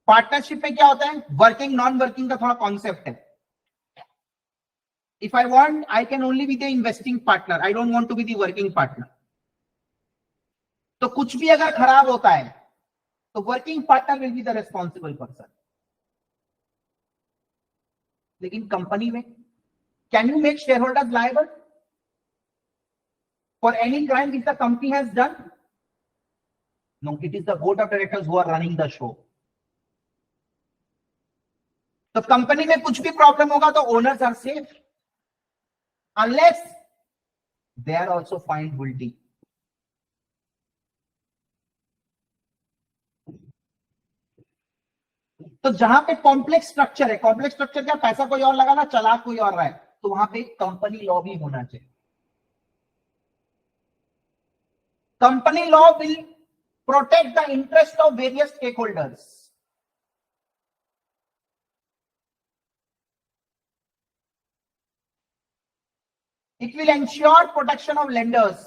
Partnership में क्या होता है, वर्किंग नॉन वर्किंग का थोड़ा कॉन्सेप्ट है. If I want, I can only be the investing partner. I don't want to be the working partner. तो कुछ भी अगर खराब होता है तो working partner will be the responsible person. लेकिन कंपनी में can you make share holders liable for any crime which the company has done? No, it is the board of directors who are running the show. तो company में कुछ भी problem होगा तो owners are safe unless they are also found guilty. तो जहां पे complex structure है, कॉम्प्लेक्स स्ट्रक्चर क्या, पैसा कोई और लगाना, चला कोई और रहा है, तो वहां पे कंपनी लॉ भी होना चाहिए. Company law will protect the interest of various stake holders. It will ensure protection of lenders.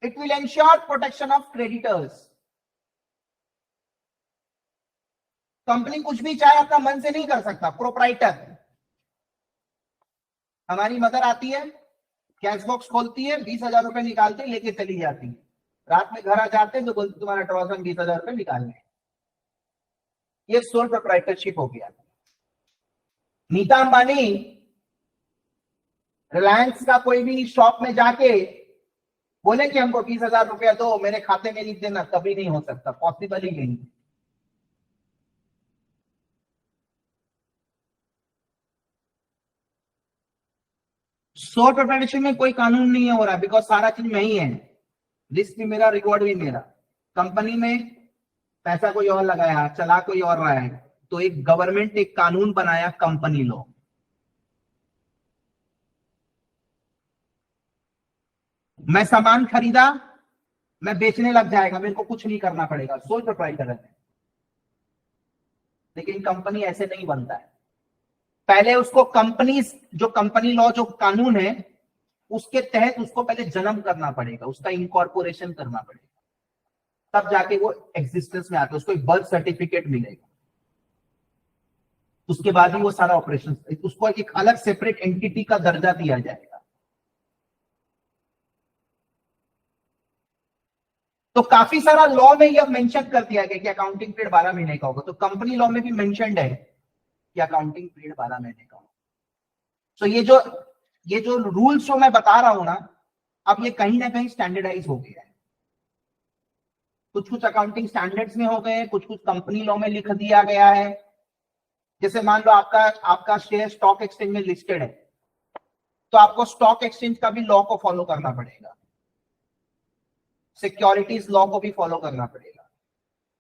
It will ensure protection of creditors. Company कुछ भी चाहे अपना मन से नहीं कर सकता. प्रोप्राइटर, हमारी मदर आती है, कैश बॉक्स खोलती है, 20,000 रुपए निकालती है, लेके चली जाती है. रात में घर आ जाते हैं तो बोलते तुम्हारा ट्रांसफर 20,000 रुपए निकालने. ये सोल प्रोप्राइटरशिप हो गया. नीता अंबानी रिलायंस का कोई भी शॉप में जाके बोले कि हमको 20,000 रुपया दो, मेरे खाते में लिख देना, कभी नहीं हो सकता, पॉसिबल ही नहीं. सोल प्रोप्राइटरशिप में कोई कानून नहीं हो रहा, बिकॉज सारा चीज में ही है. रिस्क भी मेरा, रिवॉर्ड भी मेरा. कंपनी में पैसा कोई और लगाया, चला कोई और रहा है, तो एक गवर्नमेंट एक कानून बनाया, कंपनी लॉ. मैं सामान खरीदा, मैं बेचने लग जाएगा, मेरे को कुछ नहीं करना पड़ेगा, सोल प्रोप्राइटर है. लेकिन कंपनी ऐसे नहीं बनता है. पहले उसको कंपनी, जो कंपनी लॉ जो कानून है उसके तहत उसको पहले जन्म करना पड़ेगा, उसका इनकॉर्पोरेशन करना पड़ेगा, तब जाके वो एग्जिस्टेंस में आता है, उसको एक बर्थ सर्टिफिकेट मिलेगा. उसके बाद ही वो सारा ऑपरेशन, उसको एक अलग सेपरेट एंटिटी का दर्जा दिया जाएगा. तो काफी सारा लॉ में यह मेंशन कर दिया गया कि अकाउंटिंग पीरियड 12 महीने का होगा. तो कंपनी लॉ में भी मेंशन्ड है कि अकाउंटिंग पीरियड 12 महीने का होगा. तो ये जो रूल्स जो मैं बता रहा हूं ना, अब ये कहीं ना कहीं स्टैंडर्डाइज हो गया है. कुछ कुछ अकाउंटिंग स्टैंडर्ड्स में हो गए, कुछ कुछ कंपनी लॉ में लिख दिया गया है. जैसे मान लो आपका शेयर स्टॉक एक्सचेंज में लिस्टेड है, तो आपको स्टॉक एक्सचेंज का भी लॉ को फॉलो करना पड़ेगा, सिक्योरिटीज लॉ को भी फॉलो करना पड़ेगा.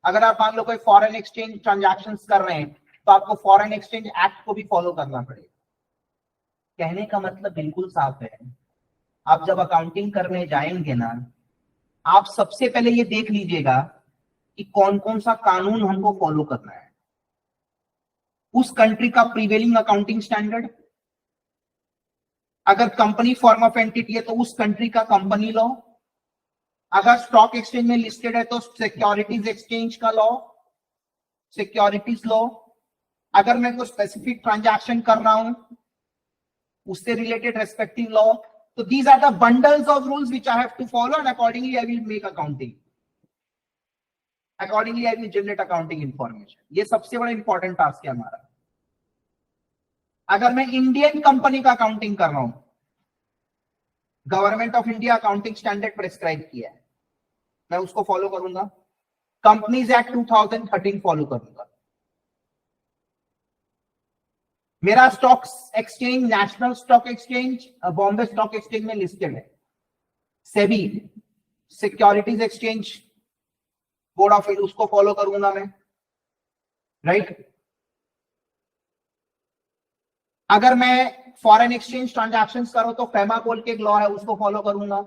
अगर आप मान लो कोई फॉरेन एक्सचेंज ट्रांजैक्शंस कर रहे हैं, तो आपको फॉरेन एक्सचेंज एक्ट को भी फॉलो करना पड़ेगा. कहने का मतलब बिल्कुल साफ है, आप जब अकाउंटिंग करने जाएंगे ना, आप सबसे पहले ये देख लीजिएगा कि कौन कौन सा कानून हमको फॉलो करना है. उस कंट्री का प्रीवेलिंग अकाउंटिंग स्टैंडर्ड, अगर कंपनी फॉर्म ऑफ एंटिटी है तो उस कंट्री का कंपनी लॉ, अगर स्टॉक एक्सचेंज में लिस्टेड है तो सिक्योरिटीज एक्सचेंज का लॉ, सिक्योरिटीज लॉ, अगर मैं कोई स्पेसिफिक ट्रांजैक्शन कर रहा हूं उससे रिलेटेड रेस्पेक्टिव लॉ. तो these are the bundles of rules which I have to follow and accordingly I will make accounting, accordingly I will generate accounting information. ये सबसे बड़ा इंपॉर्टेंट टास्क है हमारा. अगर मैं इंडियन कंपनी का अकाउंटिंग कर रहा हूं, government of India accounting standard prescribe किया है, मैं उसको फॉलो करूंगा. कंपनीज एक्ट 2013 फॉलो करूंगा. मेरा stock exchange national stock exchange, Bombay stock exchange में लिस्टेड है. SEBI securities exchange board of India, उसको फॉलो करूंगा मैं, राइट. अगर मैं फॉरेन एक्सचेंज ट्रांजैक्शंस करूं तो फेमा बोल के एक लॉ है, उसको फॉलो करूंगा.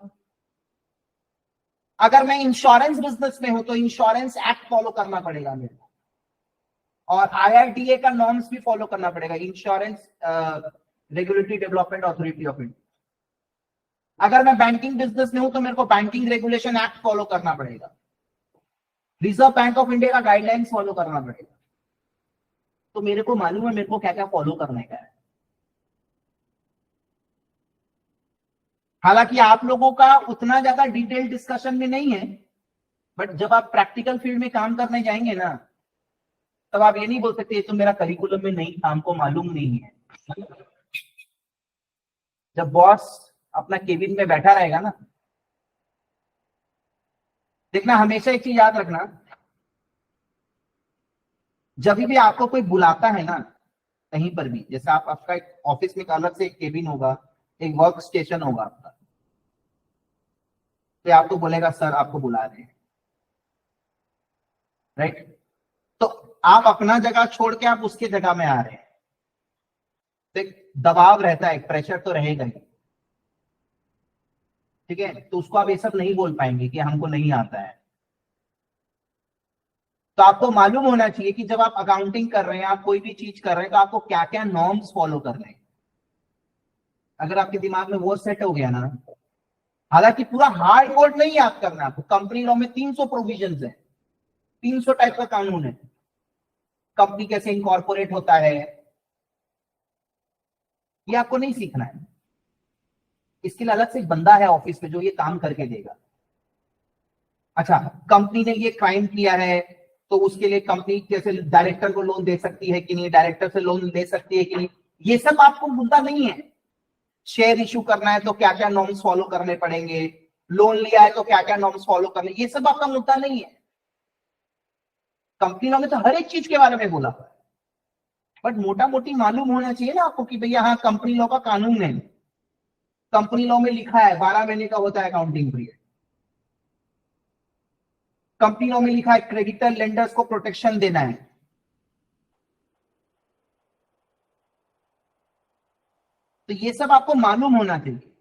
अगर मैं इंश्योरेंस बिजनेस में हूं तो इंश्योरेंस एक्ट फॉलो करना पड़ेगा मेरे को, और IRDA का नॉर्म्स भी फॉलो करना पड़ेगा, insurance regulatory development authority of India. अगर मैं बैंकिंग बिजनेस में हूं तो मेरे को बैंकिंग रेगुलेशन एक्ट फॉलो करना पड़ेगा, रिजर्व बैंक ऑफ इंडिया का गाइडलाइंस फॉलो करना पड़ेगा. तो मेरे को मालूम है मेरे को क्या क्या फॉलो करने का है। हालांकि आप लोगों का उतना ज्यादा डिटेल डिस्कशन में नहीं है, बट जब आप प्रैक्टिकल फील्ड में काम करने जाएंगे ना, तब आप ये नहीं बोल सकते ये तो मेरा करिकुलम में नहीं था, हमको मालूम नहीं है। जब बॉस अपना केबिन में बैठा रहेगा ना, देखना हमेशा एक चीज याद रखना, जब भी आपको कोई बुलाता है ना कहीं पर भी, जैसे आप आपका एक ऑफिस में एक अलग से एक केबिन होगा, एक वर्क स्टेशन होगा आपका, तो आपको बोलेगा सर आपको बुला रहे हैं, राइट? तो आप अपना जगह छोड़ के आप उसके जगह में आ रहे हैं, तो एक दबाव रहता है, एक प्रेशर तो रहेगा ही, ठीक है? तो उसको आप ये सब नहीं बोल पाएंगे कि हमको नहीं आता है। तो आपको मालूम होना चाहिए कि जब आप अकाउंटिंग कर रहे हैं, आप कोई भी चीज कर रहे हैं, तो आपको क्या क्या नॉर्म्स फॉलो करने हैं। अगर आपके दिमाग में वो सेट हो गया ना, हालांकि पूरा हार्ड कोड नहीं याद करना आपको, कंपनी लॉ में 300 प्रोविजन है, 300 टाइप का कानून है, कंपनी कैसे इनकॉर्पोरेट होता है, ये आपको नहीं सीखना है। इसके लिए अलग से एक बंदा है ऑफिस में जो ये काम करके देगा। अच्छा, कंपनी ने ये क्राइम किया है, तो उसके लिए कंपनी कैसे डायरेक्टर को लोन दे सकती है कि नहीं, डायरेक्टर से लोन ले सकती है कि नहीं, ये सब आपको मुद्दा नहीं है। शेयर इशू करना है तो क्या क्या नॉर्म्स फॉलो करने पड़ेंगे, लोन लिया है तो क्या क्या नॉर्म्स फॉलो करने, ये सब आपका मुद्दा नहीं है। कंपनी लॉ में तो हर एक चीज के बारे में बोला हुआ है, बट मोटा मोटी मालूम होना चाहिए ना आपको कि भैया हाँ कंपनी लॉ का कानून है, कंपनी लॉ में लिखा है 12 महीने का होता है अकाउंटिंग पीरियड, कंपनी लॉ में लिखा है क्रेडिटर लेंडर्स को प्रोटेक्शन देना है। तो ये सब आपको मालूम होना चाहिए।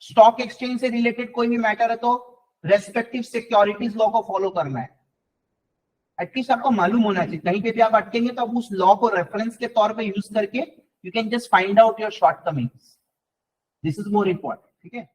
स्टॉक एक्सचेंज से रिलेटेड कोई भी मैटर है तो रेस्पेक्टिव सिक्योरिटीज लॉ को फॉलो करना है, एटलीस्ट आपको मालूम होना चाहिए। कहीं पे भी आप अटकेंगे तो आप उस लॉ को रेफरेंस के तौर पे यूज करके you can just find out your shortcomings, this is more important, ठीक है?